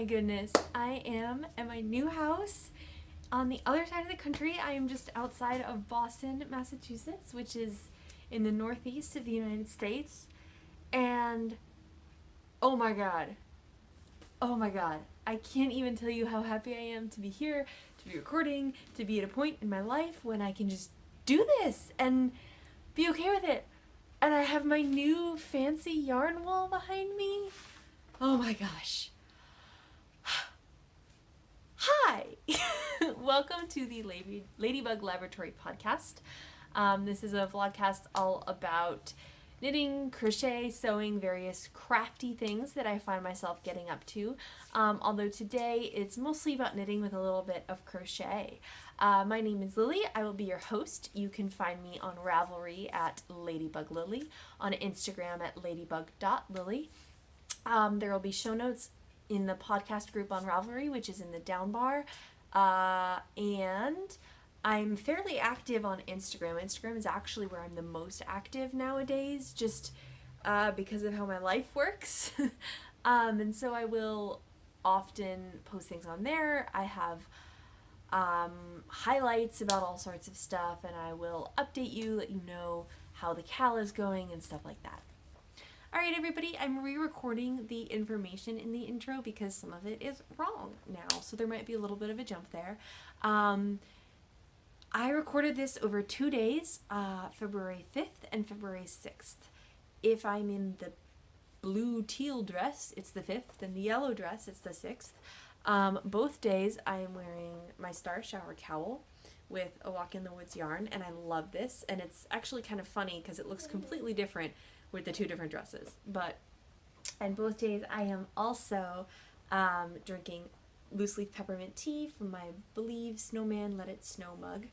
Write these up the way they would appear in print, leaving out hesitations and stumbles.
my goodness, I am at my new house on the other side of the country. I am just outside of Boston, Massachusetts, which is in the northeast of the United States. And oh my god, I can't even tell you how happy I am to be here, to be recording, to be at a point in my life when I can just do this and be okay with it. And I have my new fancy yarn wall behind me. Oh my gosh. Hi! Welcome to the Ladybug Laboratory podcast. This is a vlogcast all about knitting, crochet, sewing, various crafty things that I find myself getting up to. Although today it's mostly about knitting with a little bit of crochet. My name is Lily. I will be your host. You can find me on Ravelry at ladybuglily, on Instagram at ladybug.lily. There will be show notes in the podcast group on Ravelry, which is in the down bar. And I'm fairly active on Instagram. Instagram is actually where I'm the most active nowadays, just because of how my life works. And so I will often post things on there. I have highlights about all sorts of stuff, and I will update you, let you know how the cal is going and stuff like that. Alright everybody, I'm re-recording the information in the intro because some of it is wrong now, so there might be a little bit of a jump there. I recorded this over 2 days, February 5th and February 6th. If I'm in the blue teal dress, it's the 5th, and the yellow dress, it's the 6th. Both days I am wearing my Star Shower cowl with a Walk in the Woods yarn, and I love this, and it's actually kind of funny because it looks completely different with the two different dresses. And both days I am also drinking loose leaf peppermint tea from my Believe Snowman Let It Snow mug,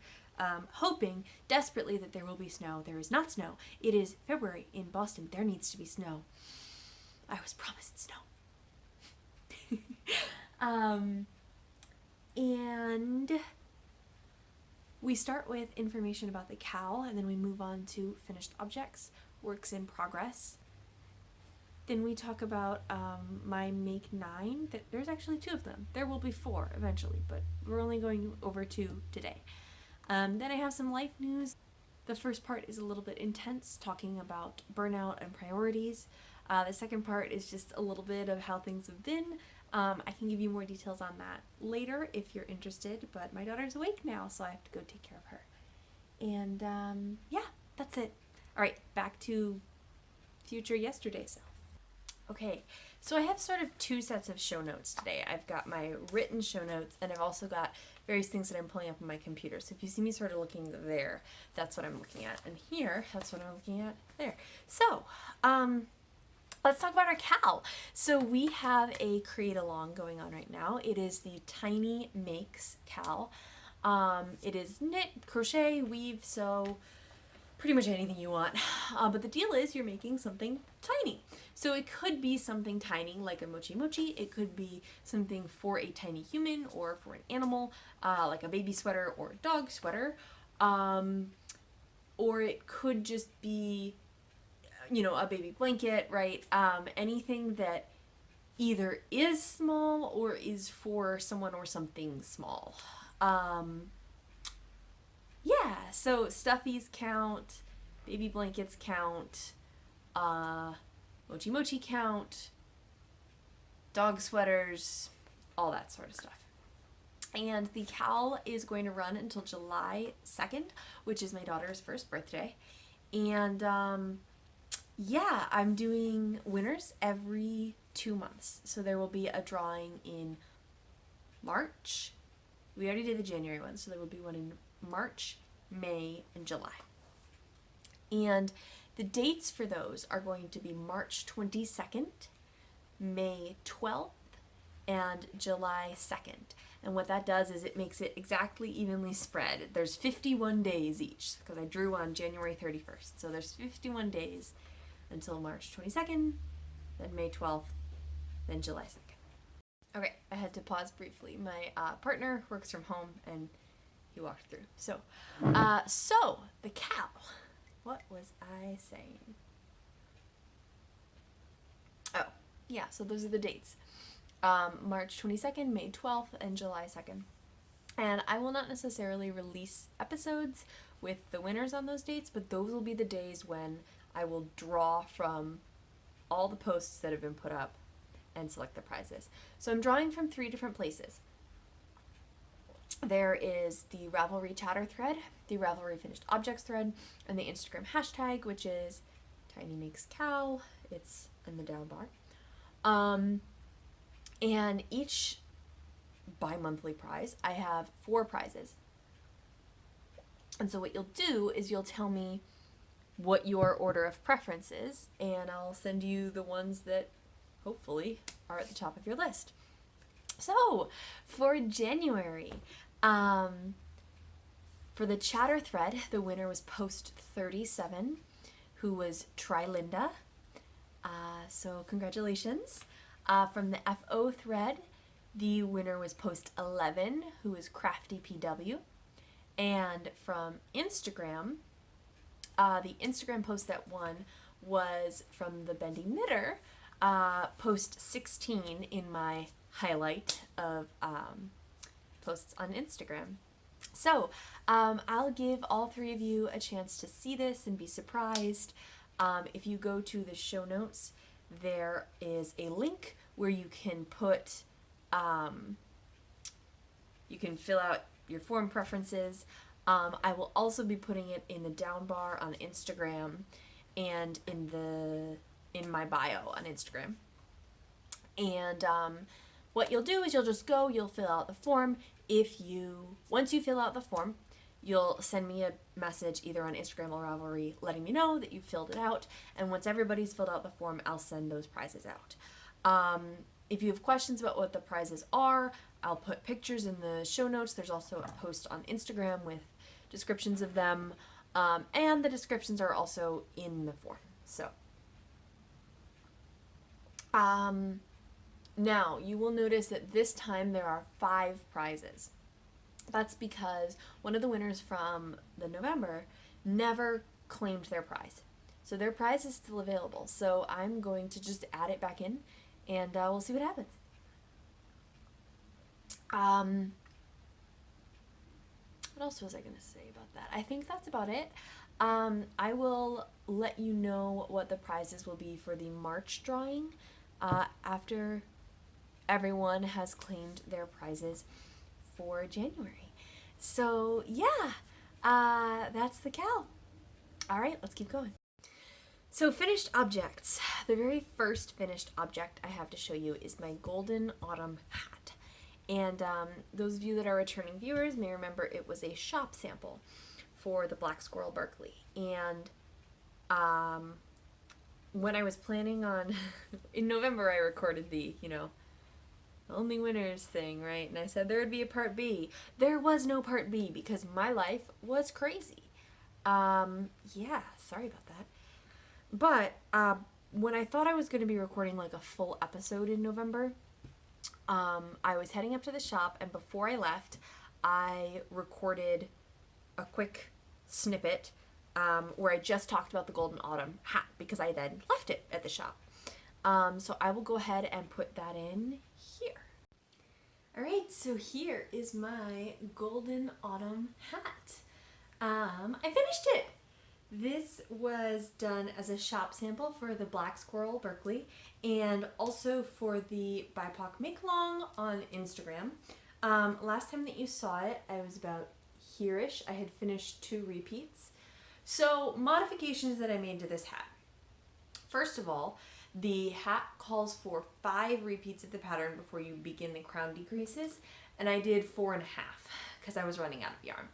hoping desperately that there will be snow. There is not snow. It is February in Boston. There needs to be snow. I was promised snow. And we start with information about the cal, and then we move on to finished objects, works in progress. Then we talk about my Make 9. There's actually 2 of them. There will be 4 eventually, but we're only going over 2 today. Then I have some life news. The first part is a little bit intense, talking about burnout and priorities. The second part is just a little bit of how things have been. I can give you more details on that later if you're interested, but my daughter's awake now, so I have to go take care of her. And yeah, that's it. Alright, back to future yesterday self. Okay, so I have sort of 2 sets of show notes today. I've got my written show notes, and I've also got various things that I'm pulling up on my computer. So if you see me sort of looking there, that's what I'm looking at. And here, that's what I'm looking at there. So, let's talk about our cal. So we have a create along going on right now. It is the Tiny Makes cal. It is knit, crochet, weave, sew, pretty much anything you want. But the deal is you're making something tiny. So it could be something tiny like a mochi mochi. It could be something for a tiny human or for an animal, like a baby sweater or a dog sweater. Or it could just be, you know, a baby blanket, right? Anything that either is small or is for someone or something small. Yeah, so stuffies count, baby blankets count, mochi mochi count, dog sweaters, all that sort of stuff. And the cal is going to run until July 2nd, which is my daughter's first birthday. And yeah, I'm doing winners every 2 months. So there will be a drawing in March. We already did the January one, so there will be one in March, May, and July. And the dates for those are going to be March 22nd, May 12th, and July 2nd. And what that does is it makes it exactly evenly spread. There's 51 days each, because I drew on January 31st. So there's 51 days until March 22nd, then May 12th, then July 2nd. Okay, I had to pause briefly. My partner works from home, and he walked through. So the cal. What was I saying? Oh, yeah, so those are the dates. March 22nd, May 12th, and July 2nd. And I will not necessarily release episodes with the winners on those dates, but those will be the days when I will draw from all the posts that have been put up and select the prizes. So I'm drawing from 3 different places. There is the Ravelry chatter thread, the Ravelry finished objects thread, and the Instagram hashtag, which is Tiny Makes Cow. It's in the down bar. And each bi-monthly prize, I have 4 prizes. And so what you'll do is you'll tell me what your order of preference is, and I'll send you the ones that hopefully are at the top of your list. So for January, for the chatter thread, the winner was post 37, who was Trylinda. So congratulations. From the FO thread, the winner was post 11, who was Crafty PW. And from Instagram, the Instagram post that won was from the Bendy Knitter, post 16 in my highlight of posts on Instagram. So I'll give all 3 of you a chance to see this and be surprised. If you go to the show notes, there is a link where you can put, you can fill out your form preferences. I will also be putting it in the down bar on Instagram and in my bio on Instagram. And what you'll do is you'll just go, you'll fill out the form. Once you fill out the form, you'll send me a message either on Instagram or Ravelry letting me know that you filled it out. And once everybody's filled out the form, I'll send those prizes out. If you have questions about what the prizes are, I'll put pictures in the show notes. There's also a post on Instagram with descriptions of them. And the descriptions are also in the form. So, now you will notice that this time there are 5 prizes. That's because one of the winners from the November never claimed their prize. So their prize is still available. So I'm going to just add it back in and we'll see what happens. What else was I going to say about that? I think that's about it. I will let you know what the prizes will be for the March drawing after everyone has claimed their prizes for January. So yeah, that's the cow. All right, let's keep going. So finished objects. The very first finished object I have to show you is my Golden Autumn hat. And those of you that are returning viewers may remember it was a shop sample for the Black Squirrel Berkeley. And when I was planning on, in November I recorded the, only winners thing, right? And I said there would be a part B. There was no part B because my life was crazy. Yeah, sorry about that. But when I thought I was going to be recording like a full episode in November, I was heading up to the shop, and before I left, I recorded a quick snippet where I just talked about the Golden Autumn hat because I then left it at the shop. So I will go ahead and put that in here. Alright, so here is my Golden Autumn hat. I finished it! This was done as a shop sample for the Black Squirrel Berkeley and also for the BIPOC Make-Along on Instagram. Last time that you saw it, I was about here-ish. I had finished 2 repeats. So, modifications that I made to this hat. First of all, the hat calls for 5 repeats of the pattern before you begin the crown decreases, and I did 4.5 because I was running out of yarn.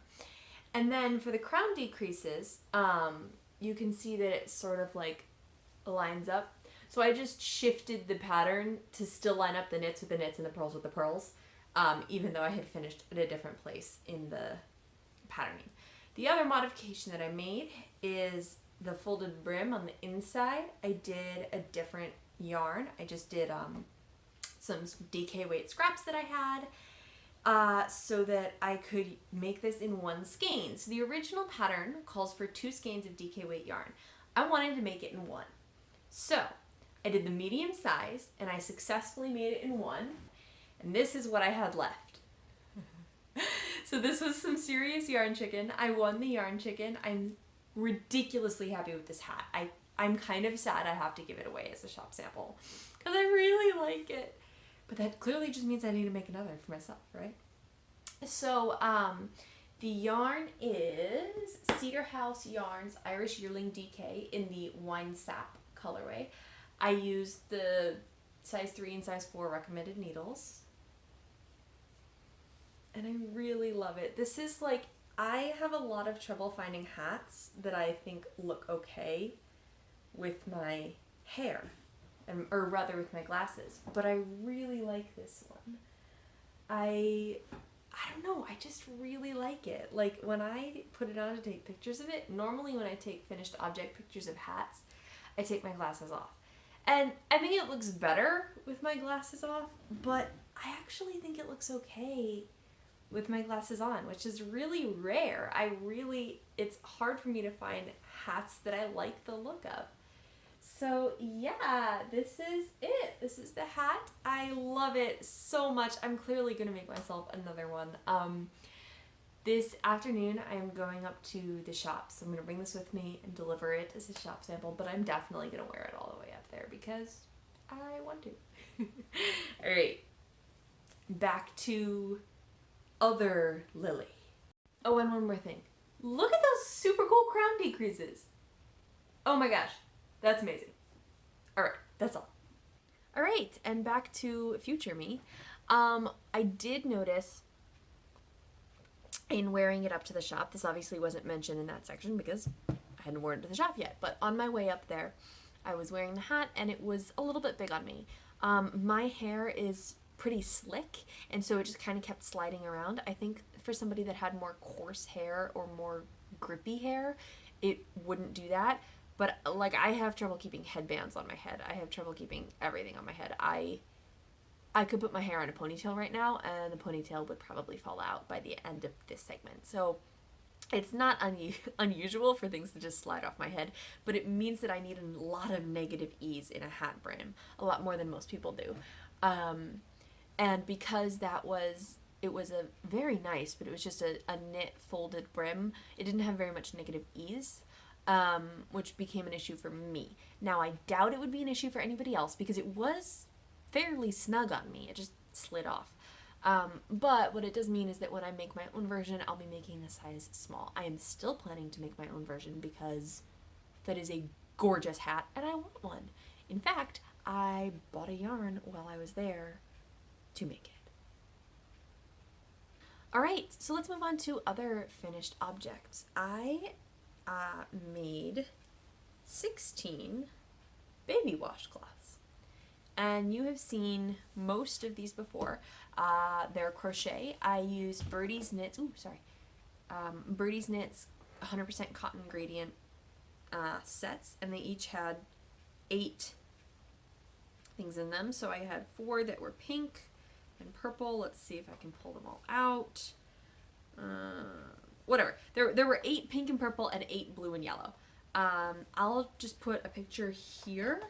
And then for the crown decreases, you can see that it sort of like lines up. So I just shifted the pattern to still line up the knits with the knits and the pearls with the pearls, even though I had finished at a different place in the patterning. The other modification that I made is the folded brim on the inside. I did a different yarn. I just did some DK weight scraps that I had. So that I could make this in 1 skein. So the original pattern calls for 2 skeins of DK weight yarn. I wanted to make it in 1. So I did the medium size and I successfully made it in one. And this is what I had left. So this was some serious yarn chicken. I won the yarn chicken. I'm ridiculously happy with this hat. I'm kind of sad I have to give it away as a shop sample because I really like it. But that clearly just means I need to make another for myself, right? So the yarn is Cedar House Yarns Irish Yearling DK in the Wine Sap colorway. I used the size 3 and size 4 recommended needles. And I really love it. This is like, I have a lot of trouble finding hats that I think look okay with my hair, or rather with my glasses. But I really like this one. I don't know, I just really like it. Like when I put it on to take pictures of it, normally when I take finished object pictures of hats, I take my glasses off. And I think it looks better with my glasses off, but I actually think it looks okay with my glasses on, which is really rare. It's hard for me to find hats that I like the look of. So yeah, this is it. This is the hat. I love it so much. I'm clearly gonna make myself another one. This afternoon I am going up to the shop, so I'm gonna bring this with me and deliver it as a shop sample, but I'm definitely gonna wear it all the way up there because I want to. Alright, back to other Lily. Oh, and one more thing. Look at those super cool crown decreases. Oh my gosh, that's amazing. All right, that's all. All right, and back to future me. I did notice in wearing it up to the shop, this obviously wasn't mentioned in that section because I hadn't worn it to the shop yet, but on my way up there, I was wearing the hat and it was a little bit big on me. My hair is pretty slick, and so it just kind of kept sliding around. I think for somebody that had more coarse hair or more grippy hair, it wouldn't do that. But like, I have trouble keeping headbands on my head. I have trouble keeping everything on my head. I could put my hair in a ponytail right now and the ponytail would probably fall out by the end of this segment. So it's not unusual for things to just slide off my head, but it means that I need a lot of negative ease in a hat brim, a lot more than most people do. And because it was a very nice, but it was just a knit folded brim, it didn't have very much negative ease, which became an issue for me. Now, I doubt it would be an issue for anybody else because it was fairly snug on me. It just slid off. But what it does mean is that when I make my own version, I'll be making a size small. I am still planning to make my own version because that is a gorgeous hat and I want one. In fact, I bought a yarn while I was there to make it. Alright, so let's move on to other finished objects. I made 16 baby washcloths. And you have seen most of these before. They're crochet. I used Birdie's Knits, Birdie's Knits 100% cotton gradient sets, and they each had 8 things in them. So I had 4 that were pink and purple. Let's see if I can pull them all out. Whatever. There were 8 pink and purple and 8 blue and yellow. I'll just put a picture here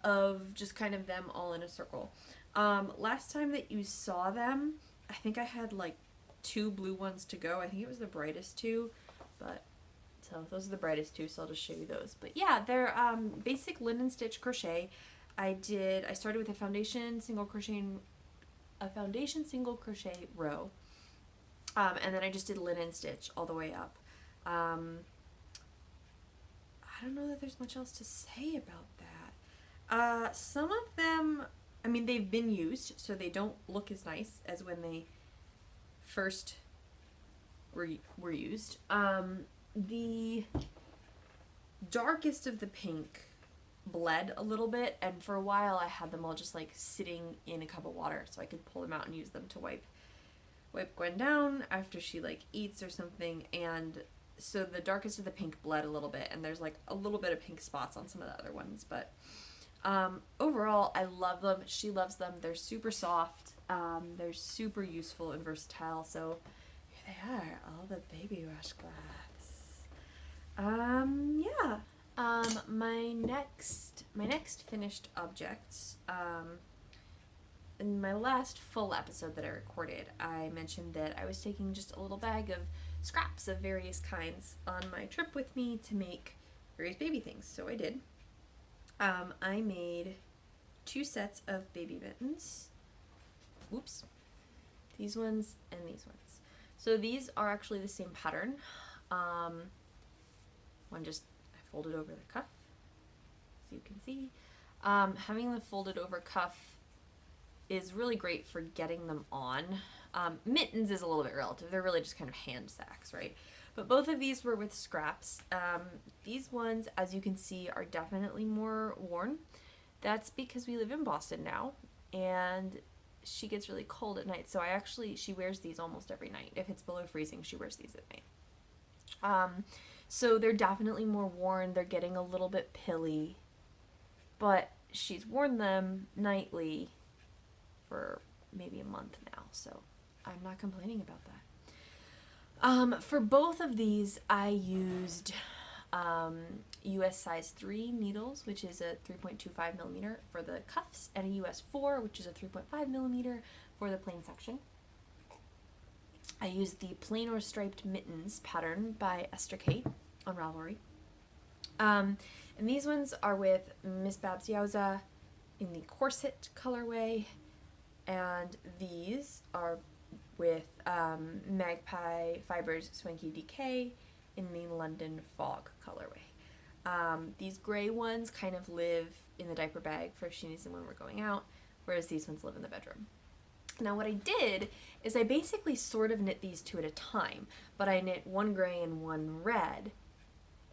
of just kind of them all in a circle. Last time that you saw them, I think I had like 2 blue ones to go. I think it was the brightest 2, but so those are the brightest 2, so I'll just show you those. But yeah, they're basic linen stitch crochet. I started with a foundation single crochet row, and then I just did linen stitch all the way up. I don't know that there's much else to say about that. Some of them, I mean, they've been used, so they don't look as nice as when they first were used. The darkest of the pink bled a little bit, and for a while I had them all just like sitting in a cup of water so I could pull them out and use them to wipe Gwen down after she like eats or something. And so the darkest of the pink bled a little bit, and there's like a little bit of pink spots on some of the other ones, but overall I love them. She loves them. They're super soft. They're super useful and versatile. So here they are, all the baby washcloths. Yeah. my next finished objects, in my last full episode that I recorded, I mentioned that I was taking just a little bag of scraps of various kinds on my trip with me to make various baby things. So I did. I made 2 sets of baby mittens. Oops. These ones and these ones. So these are actually the same pattern. One just I folded over the cuff, as you can see. Having the folded over cuff is really great for getting them on. Mittens is a little bit relative. They're really just kind of hand sacks, right? But both of these were with scraps. These ones, as you can see, are definitely more worn. That's because we live in Boston now, and she gets really cold at night. So she wears these almost every night. If it's below freezing, she wears these at night. So they're definitely more worn. They're getting a little bit pilly, but she's worn them nightly for maybe a month now, so I'm not complaining about that. For both of these, I used US size 3 needles, which is a 3.25 millimeter for the cuffs, and a US 4, which is a 3.5 millimeter for the plain section. I used the plain or striped mittens pattern by Esther Kate on Ravelry. And these ones are with Miss Babs Yowza in the corset colorway, and these are with Magpie Fibers Swanky DK in the London Fog colorway. These gray ones kind of live in the diaper bag for if she needs them when we're going out, whereas these ones live in the bedroom. Now what I did is I basically sort of knit these 2 at a time, but I knit 1 gray and 1 red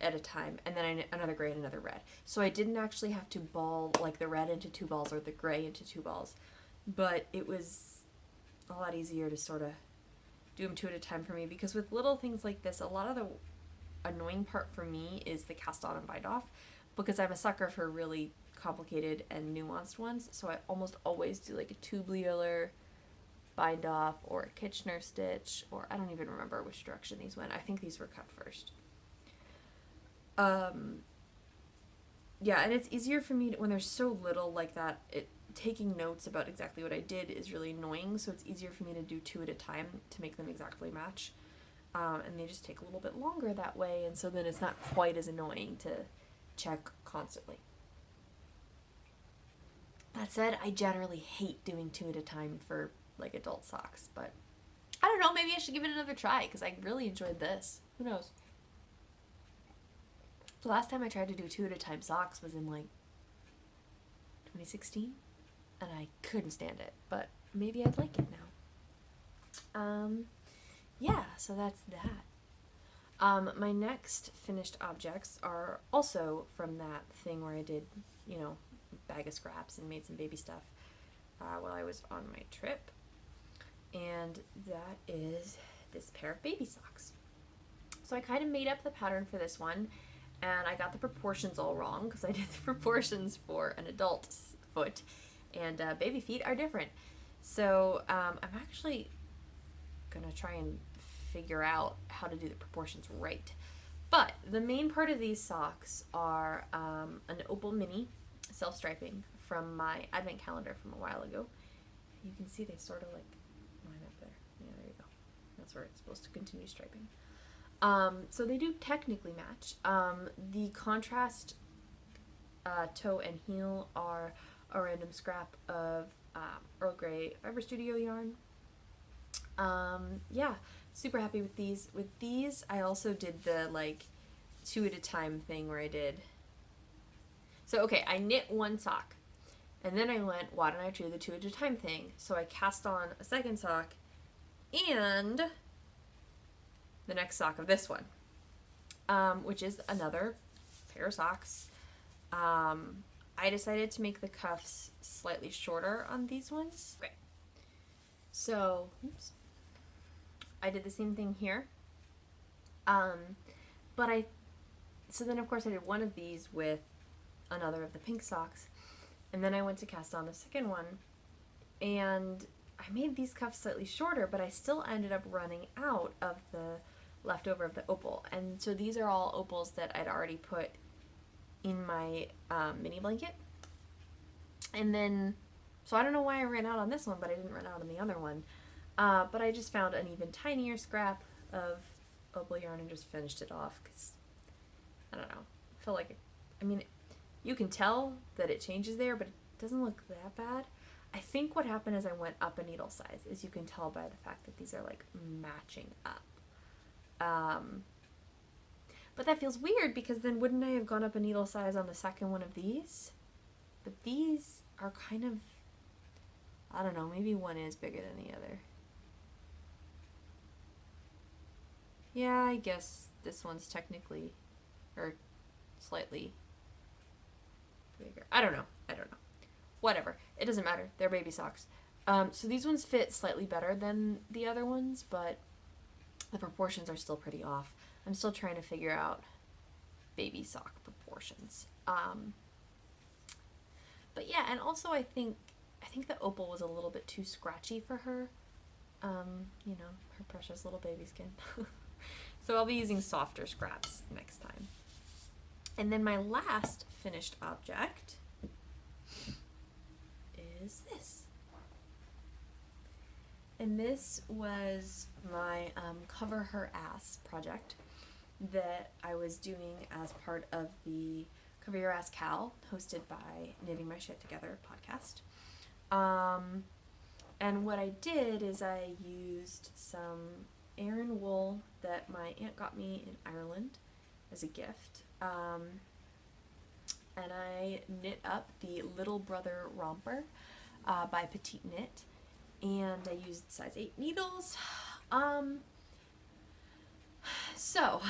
at a time, and then I knit another gray and another red. So I didn't actually have to ball like the red into 2 balls or the gray into 2 balls, but it was a lot easier to sort of do them 2 at a time for me, because with little things like this, a lot of the annoying part for me is the cast on and bind off, because I'm a sucker for really complicated and nuanced ones. So I almost always do like a tubular bind off or a Kitchener stitch, or I don't even remember which direction these went. I think these were cut first. Yeah, and it's easier for me when there's so little like that. Taking notes about exactly what I did is really annoying, so it's easier for me to do 2 at a time to make them exactly match. And they just take a little bit longer that way, and so then it's not quite as annoying to check constantly. That said, I generally hate doing 2 at a time for like adult socks, but I don't know, maybe I should give it another try because I really enjoyed this. Who knows? The last time I tried to do 2 at a time socks was in like 2016, and I couldn't stand it, but maybe I'd like it now. Yeah, so that's that. My next finished objects are also from that thing where I did, bag of scraps and made some baby stuff while I was on my trip. And that is this pair of baby socks. So I kind of made up the pattern for this one, and I got the proportions all wrong because I did the proportions for an adult's foot, and baby feet are different. So I'm actually gonna try and figure out how to do the proportions right. But the main part of these socks are an opal mini self-striping from my advent calendar from a while ago. You can see they sort of like line up there. Yeah, there you go. That's where it's supposed to continue striping. So they do technically match. The contrast toe and heel are a random scrap of Earl Grey Fiber Studio yarn. Yeah, super happy with these. With these, I also did the like 2 at a time thing where I did. So okay, I knit 1 sock, and then I went, why don't I do the 2 at a time thing? So I cast on a second sock and the next sock of this one, which is another pair of socks. I decided to make the cuffs slightly shorter on these ones. Okay. So, oops. I did the same thing here. So then of course I did one of these with another of the pink socks, and then I went to cast on the second one, and I made these cuffs slightly shorter, but I still ended up running out of the leftover of the opal. And so these are all opals that I'd already put in my mini blanket. And then, so I don't know why I ran out on this one, but I didn't run out on the other one. But I just found an even tinier scrap of opal yarn and just finished it off because, I don't know, I feel like, I mean, you can tell that it changes there, but it doesn't look that bad. I think what happened is I went up a needle size, as you can tell by the fact that these are like matching up. But that feels weird because then wouldn't I have gone up a needle size on the second one of these? But these are kind of, I don't know, maybe one is bigger than the other. Yeah, I guess this one's technically, or slightly bigger. I don't know. Whatever. It doesn't matter. They're baby socks. So these ones fit slightly better than the other ones, but the proportions are still pretty off. I'm still trying to figure out baby sock proportions. But yeah, and also I think the opal was a little bit too scratchy for her. You know, her precious little baby skin. So I'll be using softer scraps next time. And then my last finished object is this. And this was my Cover Her Ass project that I was doing as part of the Cover Your Ass Cal, hosted by Knitting My Shit Together podcast. And what I did is I used some Aran wool that my aunt got me in Ireland as a gift. And I knit up the Little Brother Romper by Petite Knit, and I used size 8 needles. So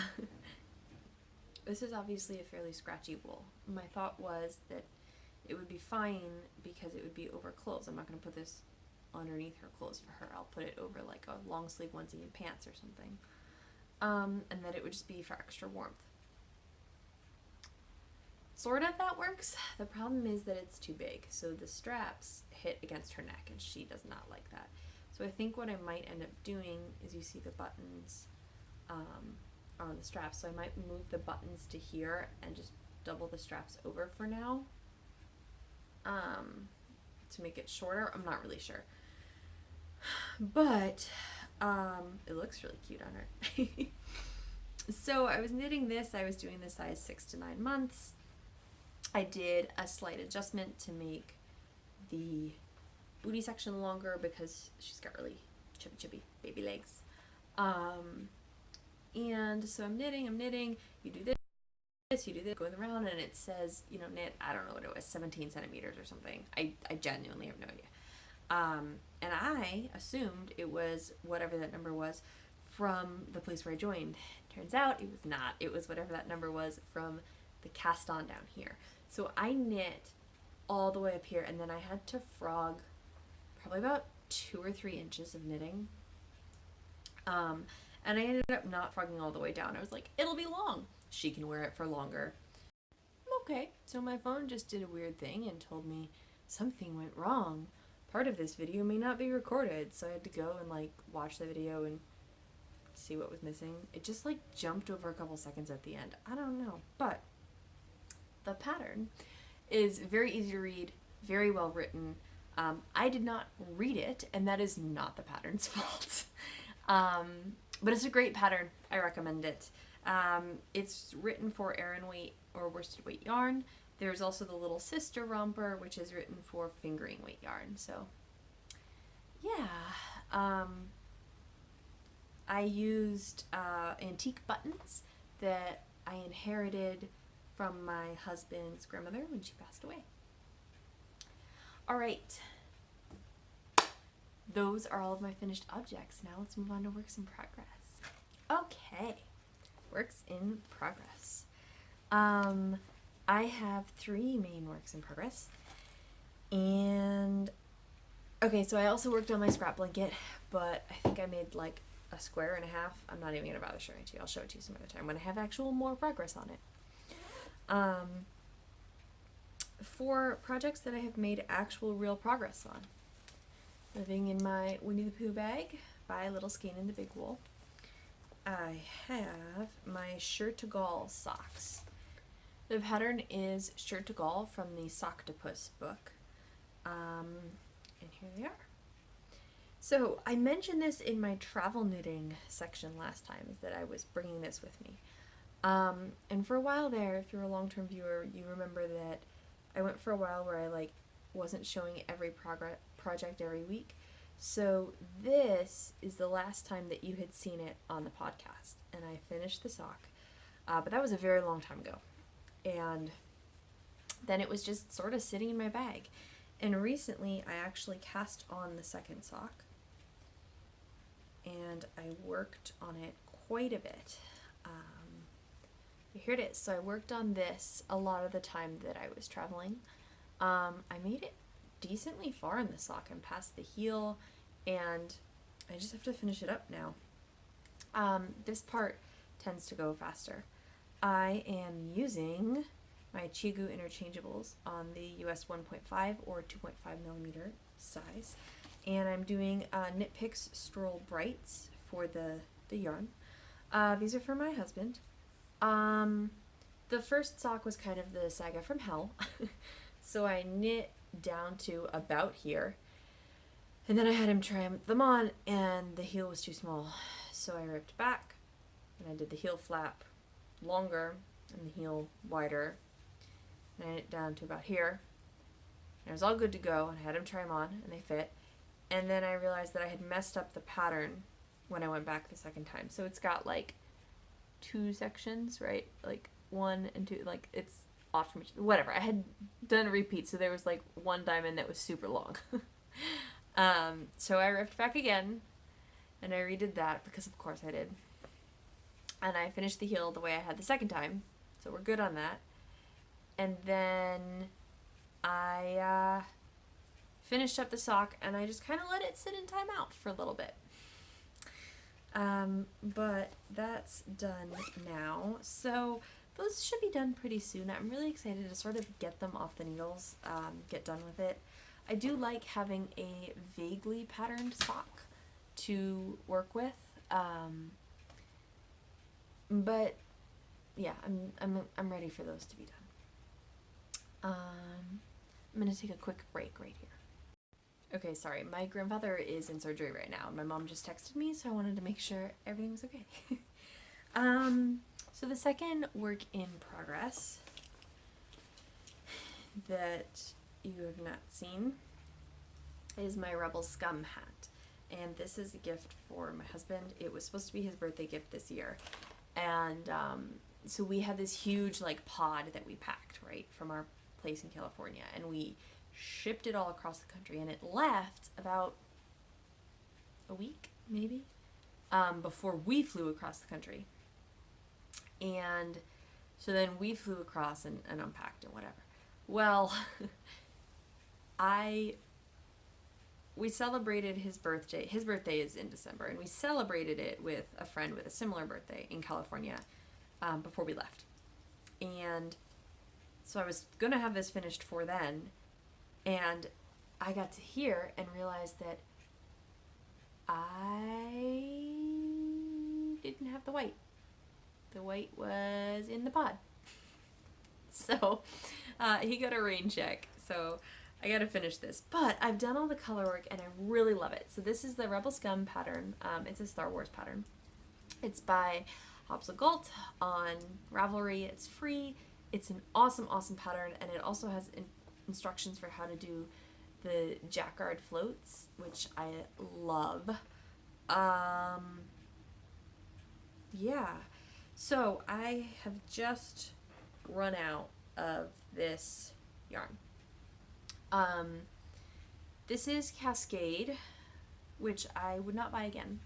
this is obviously a fairly scratchy wool. My thought was that it would be fine because it would be over clothes. I'm not going to put this underneath her clothes for her. I'll put it over like a long sleeve onesie and pants or something. And that it would just be for extra warmth. Sort of that works. The problem is that it's too big, so the straps hit against her neck, and she does not like that. So I think what I might end up doing is, you see the buttons are on the straps, so I might move the buttons to here and just double the straps over for now to make it shorter. I'm not really sure, but it looks really cute on her. So I was knitting this. I was doing the size 6 to 9 months. I did a slight adjustment to make the booty section longer because she's got really chubby baby legs. And so I'm knitting, you do this, you do this, going around, and it says, you know, knit, I don't know what it was, 17 centimeters or something. I genuinely have no idea. And I assumed it was whatever that number was from the place where I joined. Turns out it was not. It was whatever that number was from the cast on down here. So I knit all the way up here, and then I had to frog probably about 2 or 3 inches of knitting. And I ended up not frogging all the way down. I was like, it'll be long. She can wear it for longer. Okay, so my phone just did a weird thing and told me something went wrong. Part of this video may not be recorded, so I had to go and like watch the video and see what was missing. It just like jumped over a couple seconds at the end. I don't know, but the pattern is very easy to read, very well written. I did not read it, and that is not the pattern's fault. But it's a great pattern. I recommend it. It's written for Aran weight or worsted weight yarn. There's also the little sister romper, which is written for fingering weight yarn. So yeah, I used antique buttons that I inherited from my husband's grandmother when she passed away. All right, those are all of my finished objects. Now let's move on to works in progress. Okay, works in progress. I have 3 main works in progress, and okay, so I also worked on my scrap blanket, but I think I made like a square and a half. I'm not even gonna bother showing it to you. I'll show it to you some other time when I have actual more progress on it. For projects that I have made actual real progress on, living in my Winnie the Pooh bag by Little Skein and the Big Wool, I have my Shirt to Gall socks. The pattern is Shirt to Gall from the Socktopus book. And here they are. So I mentioned this in my travel knitting section last time, is that I was bringing this with me. And for a while there, if you're a long-term viewer, you remember that I went for a while where I wasn't showing every project every week. So this is the last time that you had seen it on the podcast, and I finished the sock. But that was a very long time ago. And then it was just sort of sitting in my bag. And recently I actually cast on the second sock, and I worked on it quite a bit. Here it is. So I worked on this a lot of the time that I was traveling. I made it decently far in the sock. I'm past the heel, and I just have to finish it up now. This part tends to go faster. I am using my Chigu interchangeables on the US 1.5 or 2.5 millimeter size, and I'm doing Knit Picks Stroll Brights for the yarn. These are for my husband. The first sock was kind of the saga from hell. So I knit down to about here, and then I had him try them on, and the heel was too small. So I ripped back, and I did the heel flap longer and the heel wider, and I knit down to about here. And it was all good to go, and I had him try them on, and they fit. And then I realized that I had messed up the pattern when I went back the second time. So it's got like 2 sections, right? Like 1 and 2, like it's off from each other. Whatever. I had done a repeat, so there was like 1 diamond that was super long. So I ripped back again, and I redid that because of course I did. And I finished the heel the way I had the second time, so we're good on that. And then I finished up the sock, and I just kind of let it sit in timeout for a little bit. But that's done now. So those should be done pretty soon. I'm really excited to sort of get them off the needles, get done with it. I do like having a vaguely patterned sock to work with. But yeah, I'm ready for those to be done. I'm gonna take a quick break right here. Okay, sorry, my grandfather is in surgery right now, and my mom just texted me, so I wanted to make sure everything was okay. So the second work in progress that you have not seen is my Rebel Scum hat. And this is a gift for my husband. It was supposed to be his birthday gift this year. And so we had this huge pod that we packed, right, from our place in California. And we shipped it all across the country. And it left about a week, maybe, before we flew across the country. And so then we flew across and unpacked and whatever. Well, we celebrated his birthday. His birthday is in December, and we celebrated it with a friend with a similar birthday in California before we left. And so I was going to have this finished for then, and I got to here and realized that I didn't have the white. The white was in the pod. So he got a rain check. So I gotta finish this. But I've done all the color work and I really love it. So this is the Rebel Scum pattern. It's a Star Wars pattern. It's by Hopsel Galt on Ravelry. It's free. It's an awesome, awesome pattern, and it also has instructions for how to do the jacquard floats, which I love. Yeah. So I have just run out of this yarn. This is Cascade, which I would not buy again,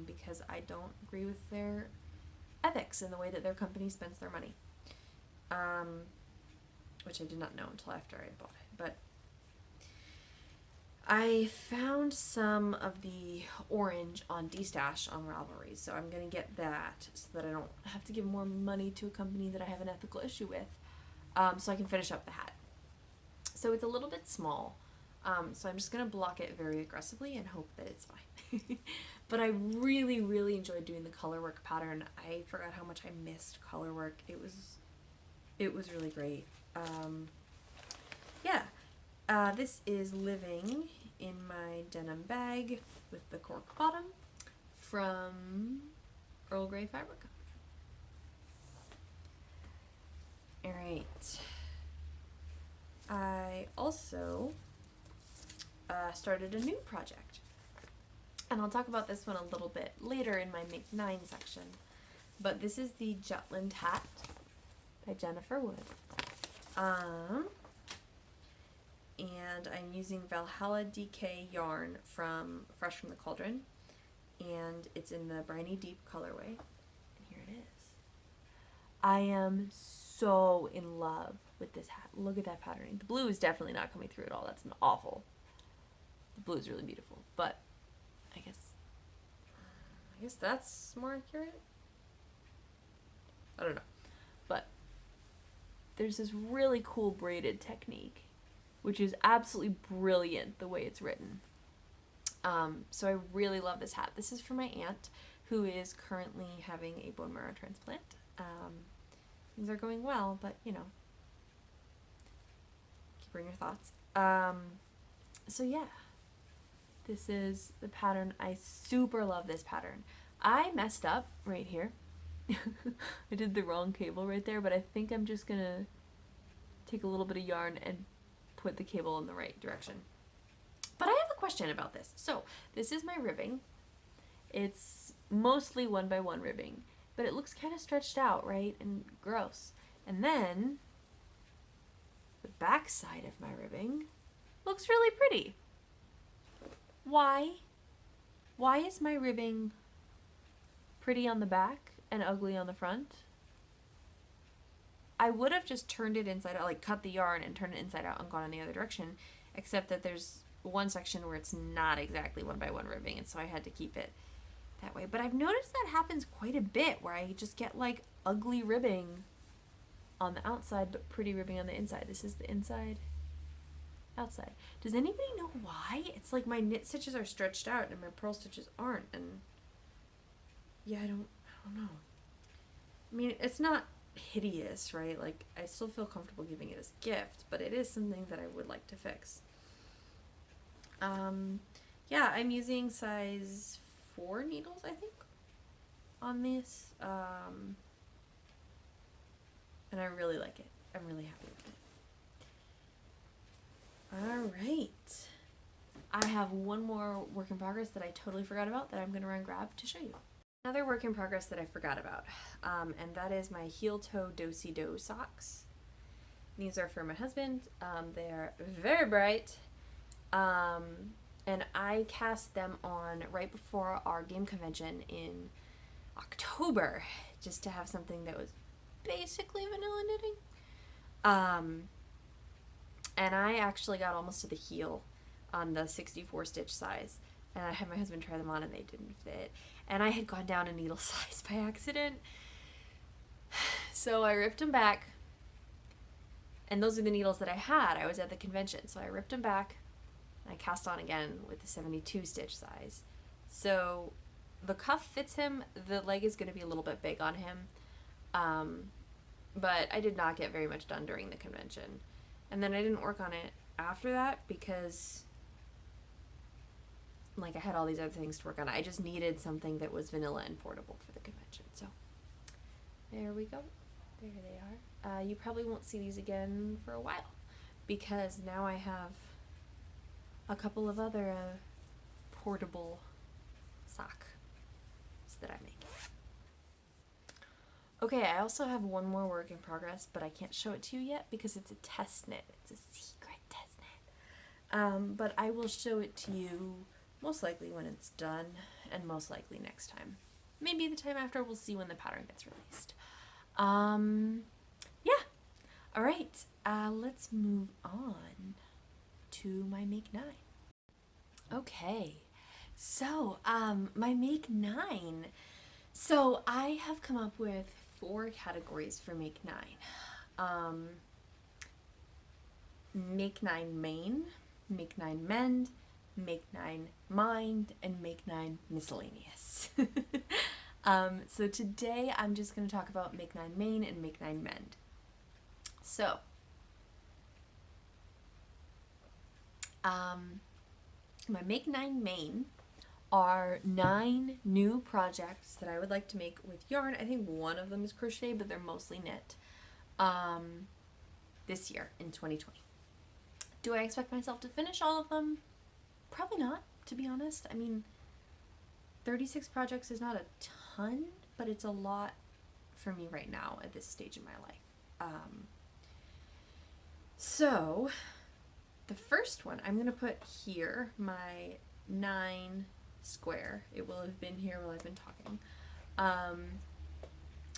because I don't agree with their ethics in the way that their company spends their money. Which I did not know until after I bought it. But I found some of the orange on D-Stash on Ravelry, so I'm going to get that so that I don't have to give more money to a company that I have an ethical issue with, so I can finish up the hat. So it's a little bit small, so I'm just going to block it very aggressively and hope that it's fine. But I really, really enjoyed doing the color work pattern. I forgot how much I missed color work. It was It was really great. Yeah, this is Living in my denim bag with the cork bottom from Earl Grey Fabric. Alright. I also started a new project. And I'll talk about this one a little bit later in my Make 9 section. But this is the Jutland hat by Jennifer Wood. And I'm using Valhalla DK yarn from Fresh from the Cauldron. And it's in the Briny Deep colorway. And here it is. I am so in love with this hat. Look at that patterning. The blue is definitely not coming through at all. That's awful. The blue is really beautiful. But I guess that's more accurate. I don't know. But there's this really cool braided technique, which is absolutely brilliant the way it's written. So I really love this hat. This is for my aunt, who is currently having a bone marrow transplant. Things are going well, but you know, keep her in your thoughts. So yeah, this is the pattern. I super love this pattern. I messed up right here. I did the wrong cable right there, but I think I'm just gonna take a little bit of yarn and put the cable in the right direction. But I have a question about this. So this is my ribbing. It's mostly 1x1 ribbing, but it looks kind of stretched out, right? And gross. And then the back side of my ribbing looks really pretty. Why? Why is my ribbing pretty on the back and ugly on the front? I would have just turned it inside out, like cut the yarn and turned it inside out and gone in the other direction, except that there's one section where it's not exactly 1x1 ribbing, and so I had to keep it that way. But I've noticed that happens quite a bit, where I just get like ugly ribbing on the outside but pretty ribbing on the inside. This is the inside, outside. Does anybody know why? It's like my knit stitches are stretched out and my purl stitches aren't, and yeah, I don't know. I mean, it's not hideous, right? Like, I still feel comfortable giving it as a gift, but it is something that I would like to fix. Yeah, I'm using size 4 needles, I think, on this, and I really like it. I'm really happy with it. Alright, I have one more work in progress that I totally forgot about that I'm going to run grab to show you. Another work in progress that I forgot about, and that is my heel toe do-si-do socks. These are for my husband. They are very bright. And I cast them on right before our game convention in October, just to have something that was basically vanilla knitting. And I actually got almost to the heel on the 64 stitch size, and I had my husband try them on and they didn't fit. And I had gone down a needle size by accident. So I ripped them back, and those are the needles that I had. I was at the convention, so I ripped them back. I cast on again with the 72 stitch size. So the cuff fits him. The leg is going to be a little bit big on him. But I did not get very much done during the convention. And then I didn't work on it after that because like I had all these other things to work on. I just needed something that was vanilla and portable for the convention. So there we go. There they are. You probably won't see these again for a while because now I have a couple of other portable socks that I make. Okay, I also have one more work in progress, but I can't show it to you yet because it's a test knit. It's a secret test knit. But I will show it to you most likely when it's done, and most likely next time. Maybe the time after, we'll see when the pattern gets released. Yeah. All right, let's move on to my Make 9. Okay, so my Make 9. So I have come up with 4 categories for Make 9. Make 9 Main, Make 9 Mend, Make 9 Mind, and Make 9 Miscellaneous. So today I'm just going to talk about Make 9 Main and Make 9 Mend. So, my Make 9 main are 9 new projects that I would like to make with yarn. I think one of them is crochet, but they're mostly knit, this year in 2020. Do I expect myself to finish all of them? Probably not, to be honest. I mean, 36 projects is not a ton, but it's a lot for me right now at this stage in my life. So, the first one, I'm going to put here my 9 square. It will have been here while I've been talking.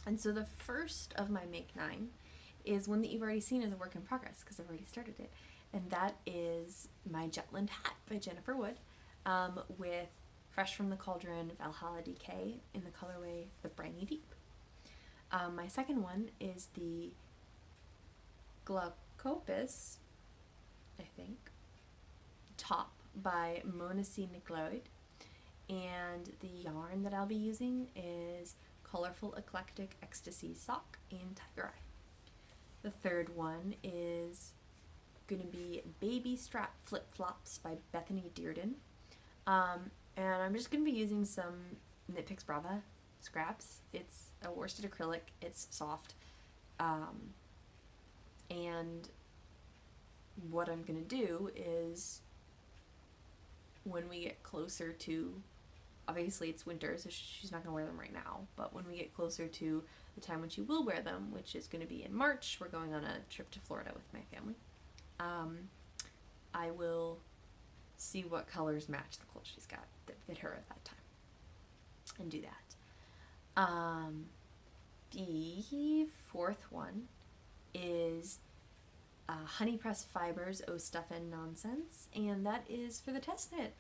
And so the first of my Make 9 is one that you've already seen as a work in progress because I've already started it. And that is my Jetland hat by Jennifer Wood, with Fresh from the Cauldron Valhalla DK in the colorway The Briny Deep. My second one is the Glaucopus, I think, top by Mona C. Nicloid, and the yarn that I'll be using is Colorful Eclectic Ecstasy Sock in Tiger Eye. The third one is going to be Baby Strap Flip Flops by Bethany Dearden, and I'm just going to be using some Knit Picks Brava scraps. It's a worsted acrylic, it's soft, and what I'm going to do is, when we get closer to, obviously it's winter, so she's not going to wear them right now, but when we get closer to the time when she will wear them, which is going to be in March, we're going on a trip to Florida with my family, I will see what colors match the clothes she's got that fit her at that time, and do that. The fourth one is Honey Press Fibers, Oh Stuff and Nonsense, and that is for the test knit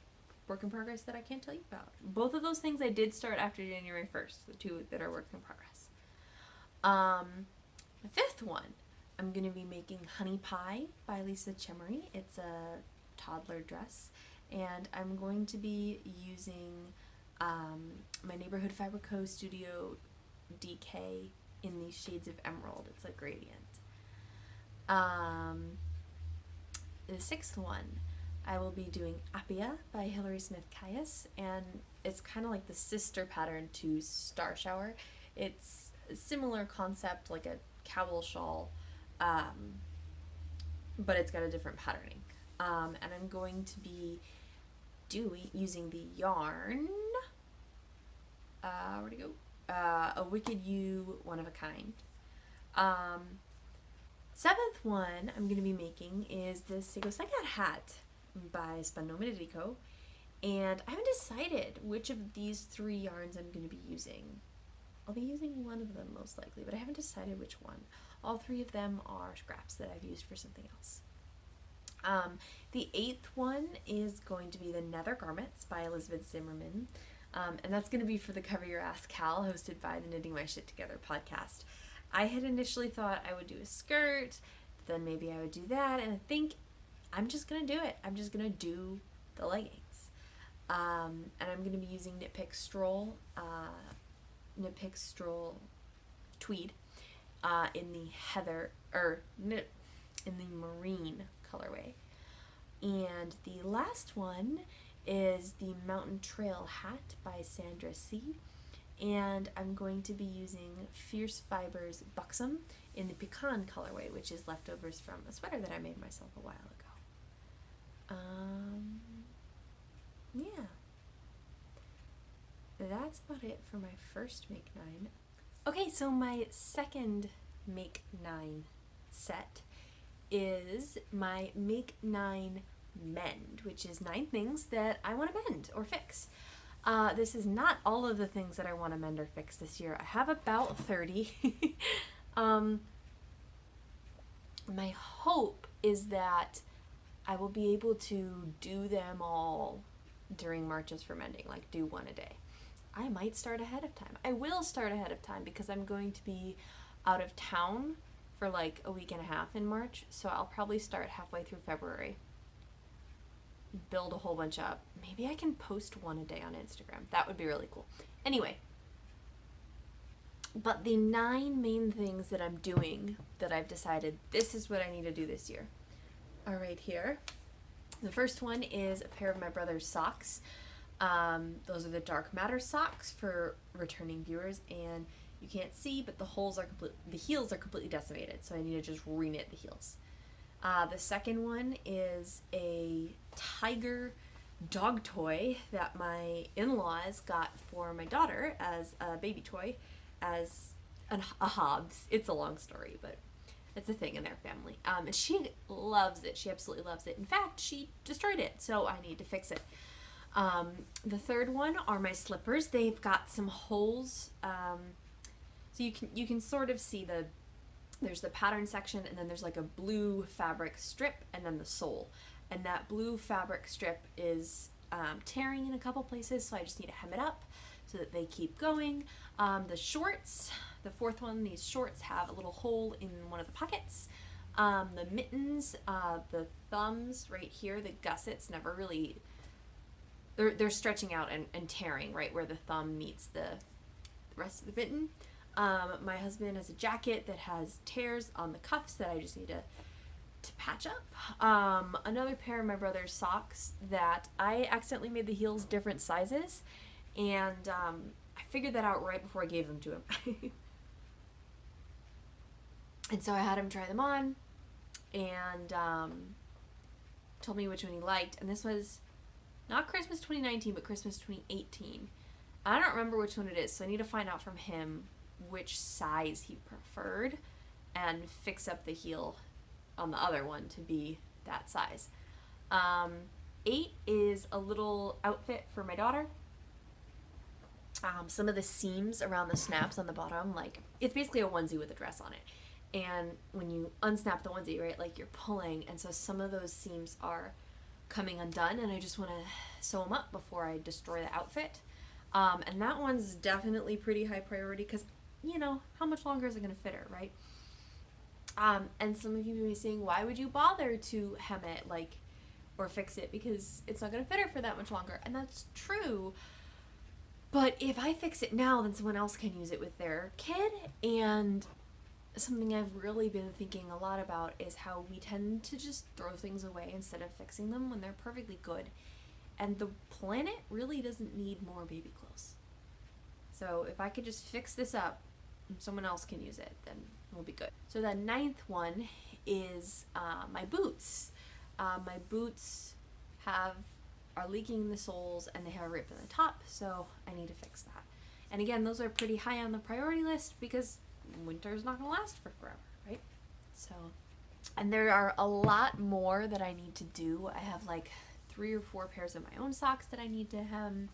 work in progress that I can't tell you about. Both of those things I did start after January 1st, the two that are work in progress. The fifth one, I'm going to be making Honey Pie by Lisa Chemery. It's a toddler dress, and I'm going to be using my Neighborhood Fiber Co. Studio DK in these shades of emerald. It's a gradient. The sixth one, I will be doing Appia by Hilary Smith Caius, and it's kind of like the sister pattern to Star Shower. It's a similar concept, like a cowl shawl, but it's got a different patterning. And I'm going to be using the yarn, where'd it go? A Wicked You One of a Kind. Seventh one I'm going to be making is this Seiko Saikat hat by Spun Nomad Co. And I haven't decided which of these 3 yarns I'm going to be using. I'll be using one of them most likely, but I haven't decided which one. All 3 of them are scraps that I've used for something else. The 8th one is going to be the Nether Garments by Elizabeth Zimmerman. And that's going to be for the Cover Your Ass Cal, hosted by the Knitting My Shit Together podcast. I had initially thought I would do a skirt, then maybe I would do that, and I think I'm just going to do it. I'm just going to do the leggings. And I'm going to be using Knit Pick Stroll Tweed in the in the marine colorway. And the last one is the Mountain Trail hat by Sandra C. And I'm going to be using Fierce Fibers Buxom in the Pecan colorway, which is leftovers from a sweater that I made myself a while ago. Yeah. That's about it for my first Make 9. Okay, so my second Make 9 set is my Make 9 Mend, which is 9 things that I want to mend or fix. This is not all of the things that I want to mend or fix this year. I have about 30. My hope is that I will be able to do them all during Marches for Mending, like do one a day. I might start ahead of time. I will start ahead of time because I'm going to be out of town for like a week and a half in March, so I'll probably start halfway through February. Build a whole bunch up. Maybe I can post one a day on Instagram. That would be really cool. Anyway, But the 9 main things that I'm doing that I've decided this is what I need to do this year are right here. The first one is a pair of my brother's socks. Those are the dark matter socks for returning viewers, and you can't see, but the heels are completely decimated, so I need to just reknit the heels. The second one is a tiger dog toy that my in-laws got for my daughter as a baby toy, as a Hobbs. It's a long story, but it's a thing in their family. And she loves it. She absolutely loves it. In fact, she destroyed it, so I need to fix it. The third one are my slippers. They've got some holes, so you can sort of see there's the pattern section, and then there's like a blue fabric strip, and then the sole. And that blue fabric strip is tearing in a couple places, so I just need to hem it up so that they keep going. The shorts, the fourth one, these shorts have a little hole in one of the pockets. The mittens, the thumbs right here, the gussets never really, they're stretching out and tearing right where the thumb meets the rest of the mitten. My husband has a jacket that has tears on the cuffs that I just need to patch up. Another pair of my brother's socks that I accidentally made the heels different sizes, and I figured that out right before I gave them to him. And so I had him try them on, and told me which one he liked, and this was not Christmas 2019, but Christmas 2018. I don't remember which one it is, so I need to find out from him which size he preferred and fix up the heel on the other one to be that size. 8 is a little outfit for my daughter. Some of the seams around the snaps on the bottom, like, it's basically a onesie with a dress on it. And when you unsnap the onesie, right, like, you're pulling, and so some of those seams are coming undone, and I just want to sew them up before I destroy the outfit. And that one's definitely pretty high priority because, you know, how much longer is it going to fit her, right? And some of you may be saying, why would you bother to hem it, like, or fix it, because it's not going to fit her for that much longer. And that's true. But if I fix it now, then someone else can use it with their kid. And something I've really been thinking a lot about is how we tend to just throw things away instead of fixing them when they're perfectly good. And the planet really doesn't need more baby clothes. So if I could just fix this up and someone else can use it, then we'll be good. So the 9th one is my boots. My boots are leaking the soles, and they have a rip in the top, so I need to fix that. And again, those are pretty high on the priority list because winter's not going to last for forever, right? So, and there are a lot more that I need to do. I have like 3 or 4 pairs of my own socks that I need to hem,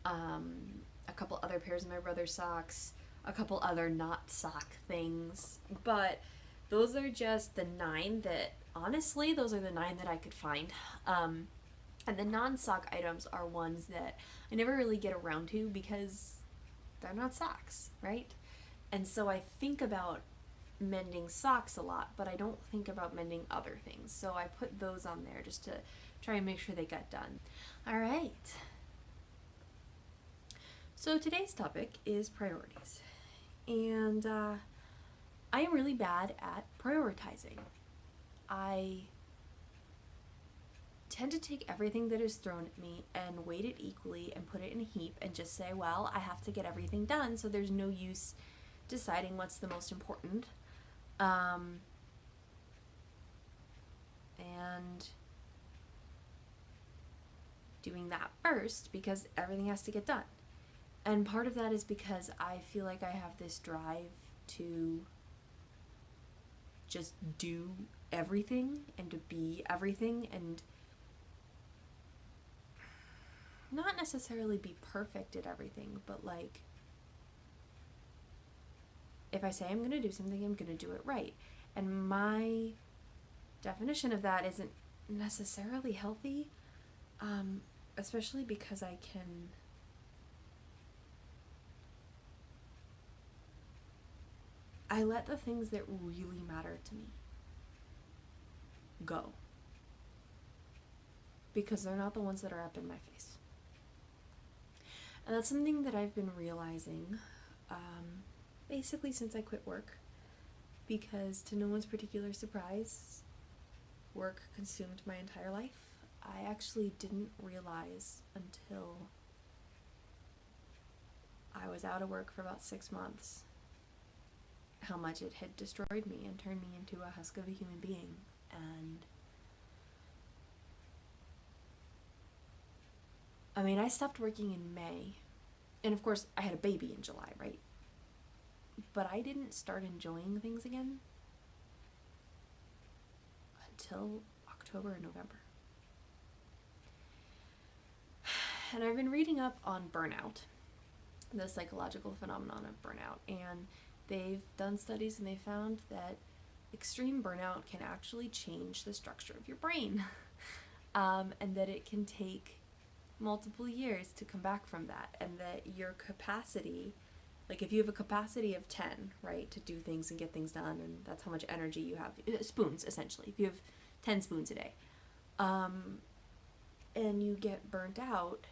a couple other pairs of my brother's socks, a couple other not sock things, but those are just the 9 that, honestly, those are the 9 that I could find. And the non-sock items are ones that I never really get around to because they're not socks, right? And so I think about mending socks a lot, but I don't think about mending other things. So I put those on there just to try and make sure they got done. All right. So today's topic is priorities. And I am really bad at prioritizing. I tend to take everything that is thrown at me and weight it equally and put it in a heap and just say, well, I have to get everything done, so there's no use deciding what's the most important. And doing that first because everything has to get done. And part of that is because I feel like I have this drive to just do everything and to be everything and not necessarily be perfect at everything, but like, if I say I'm going to do something, I'm going to do it right. And my definition of that isn't necessarily healthy, especially because I let the things that really matter to me go. Because they're not the ones that are up in my face. And that's something that I've been realizing basically since I quit work, because to no one's particular surprise, work consumed my entire life. I actually didn't realize until I was out of work for about 6 months how much it had destroyed me and turned me into a husk of a human being. And I mean, I stopped working in May, and of course I had a baby in July, right? But I didn't start enjoying things again until October and November. And I've been reading up on burnout, the psychological phenomenon of burnout, and they've done studies and they found that extreme burnout can actually change the structure of your brain, and that it can take multiple years to come back from that, and that your capacity, like if you have a capacity of 10, right, to do things and get things done, and that's how much energy you have, spoons essentially, if you have 10 spoons a day, and you get burnt out,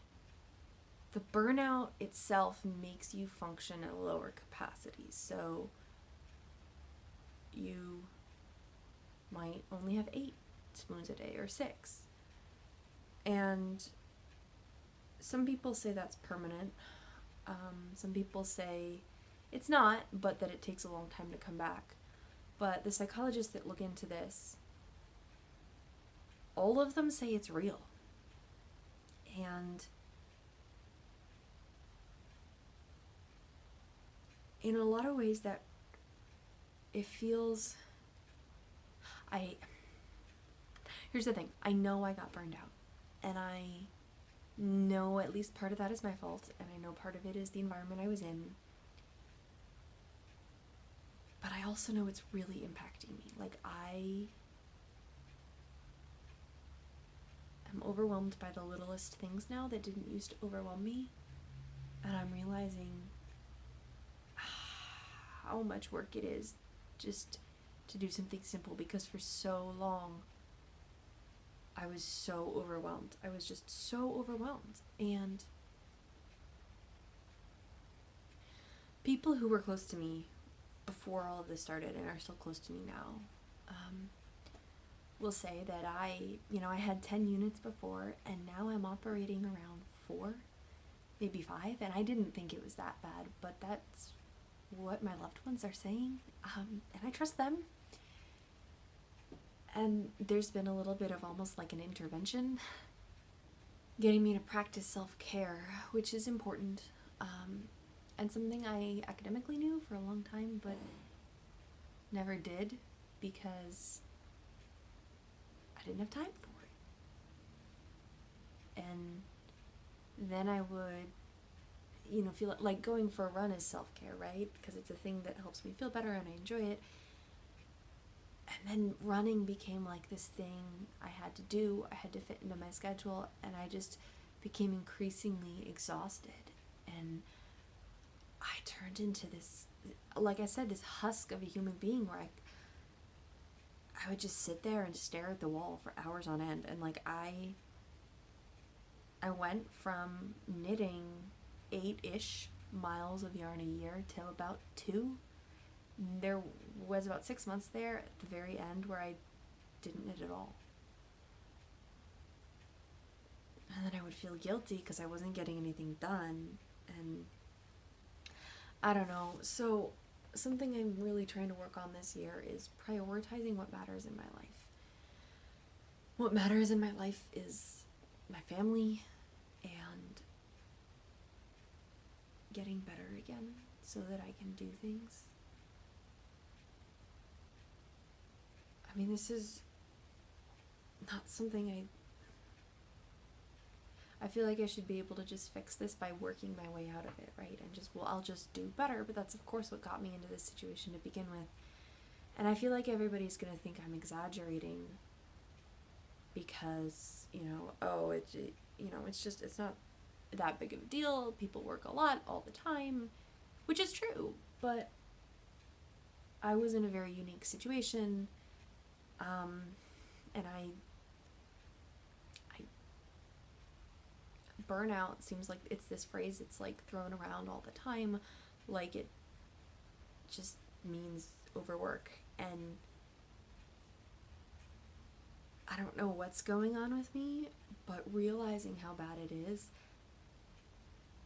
the burnout itself makes you function at lower capacities. So you might only have 8 spoons a day or 6. And some people say that's permanent. Some people say it's not, but that it takes a long time to come back. But the psychologists that look into this, all of them say it's real. And in a lot of ways that it feels, here's the thing, I know I got burned out, and I know at least part of that is my fault, and I know part of it is the environment I was in, but I also know it's really impacting me. Like, I am overwhelmed by the littlest things now that didn't used to overwhelm me, and I'm realizing how much work it is just to do something simple, because for so long I was so overwhelmed. I was just so overwhelmed. And people who were close to me before all of this started and are still close to me now will say that I had 10 units before, and now I'm operating around 4, maybe 5, and I didn't think it was that bad, but that's what my loved ones are saying, and I trust them. And there's been a little bit of almost like an intervention, getting me to practice self-care, which is important, and something I academically knew for a long time, but never did because I didn't have time for it. And then I would feel like going for a run is self-care, right? Because it's a thing that helps me feel better and I enjoy it. And then running became like this thing I had to do. I had to fit into my schedule, and I just became increasingly exhausted. And I turned into this, like I said, this husk of a human being where I would just sit there and stare at the wall for hours on end. And like I went from knitting 8-ish miles of yarn a year to about 2. There was about 6 months there at the very end where I didn't knit at all. And then I would feel guilty because I wasn't getting anything done. And I don't know. So something I'm really trying to work on this year is prioritizing what matters in my life. What matters in my life is my family and getting better again so that I can do things. I mean, this is not something I feel like I should be able to just fix this by working my way out of it, right? And I'll just do better, but that's of course what got me into this situation to begin with. And I feel like everybody's gonna think I'm exaggerating because, it's not that big of a deal. People work a lot all the time, which is true, but I was in a very unique situation. And burnout seems like it's this phrase it's like thrown around all the time, like it just means overwork, and I don't know what's going on with me, but realizing how bad it is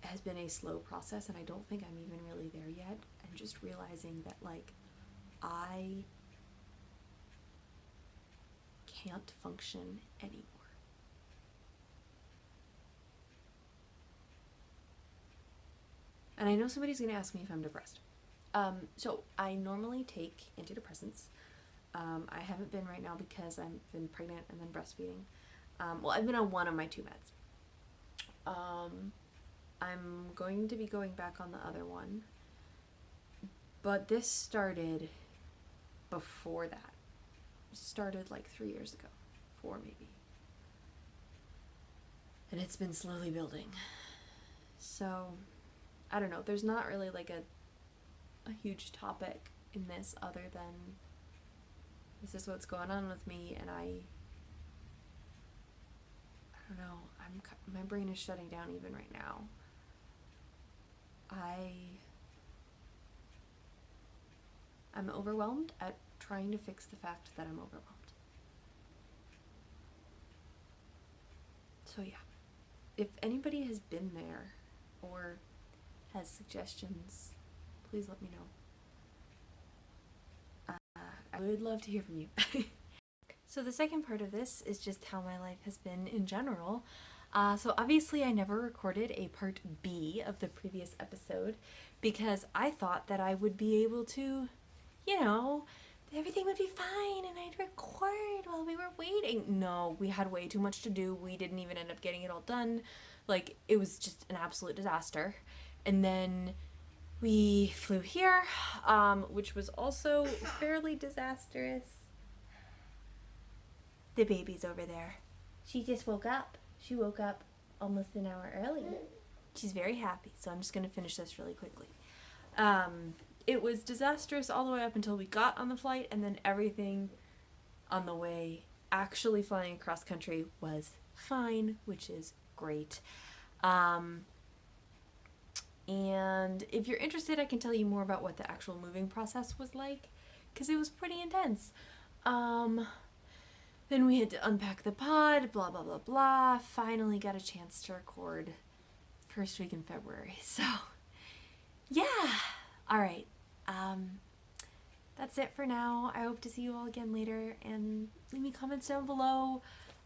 has been a slow process, and I don't think I'm even really there yet, and just realizing that, like, I can't function anymore. And I know somebody's going to ask me if I'm depressed. So I normally take antidepressants. I haven't been right now because I've been pregnant and then breastfeeding. Well, I've been on one of my 2 meds. I'm going to be going back on the other one. But this started before that. It started like 3 years ago. 4 maybe. And it's been slowly building. So, I don't know. There's not really like a huge topic in this other than this is what's going on with me, and I don't know. My brain is shutting down even right now. I'm overwhelmed at trying to fix the fact that I'm overwhelmed. So yeah, if anybody has been there or has suggestions, please let me know. I would love to hear from you. So the second part of this is just how my life has been in general. So obviously I never recorded a part B of the previous episode because I thought that I would be able to, everything would be fine and I'd record while we were waiting. No, we had way too much to do. We didn't even end up getting it all done. Like, it was just an absolute disaster. And then we flew here, which was also fairly disastrous. The baby's over there. She just woke up. She woke up almost an hour early. She's very happy, so I'm just going to finish this really quickly. It was disastrous all the way up until we got on the flight, and then everything on the way actually flying across country was fine, which is great. And if you're interested, I can tell you more about what the actual moving process was like, because it was pretty intense. Then we had to unpack the pod, blah, blah, blah, blah. Finally got a chance to record first week in February. So, yeah. All right. That's it for now. I hope to see you all again later, and leave me comments down below.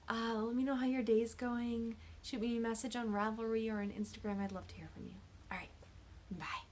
Let me know how your day's going. Shoot me a message on Ravelry or on Instagram. I'd love to hear from you. All right. Bye.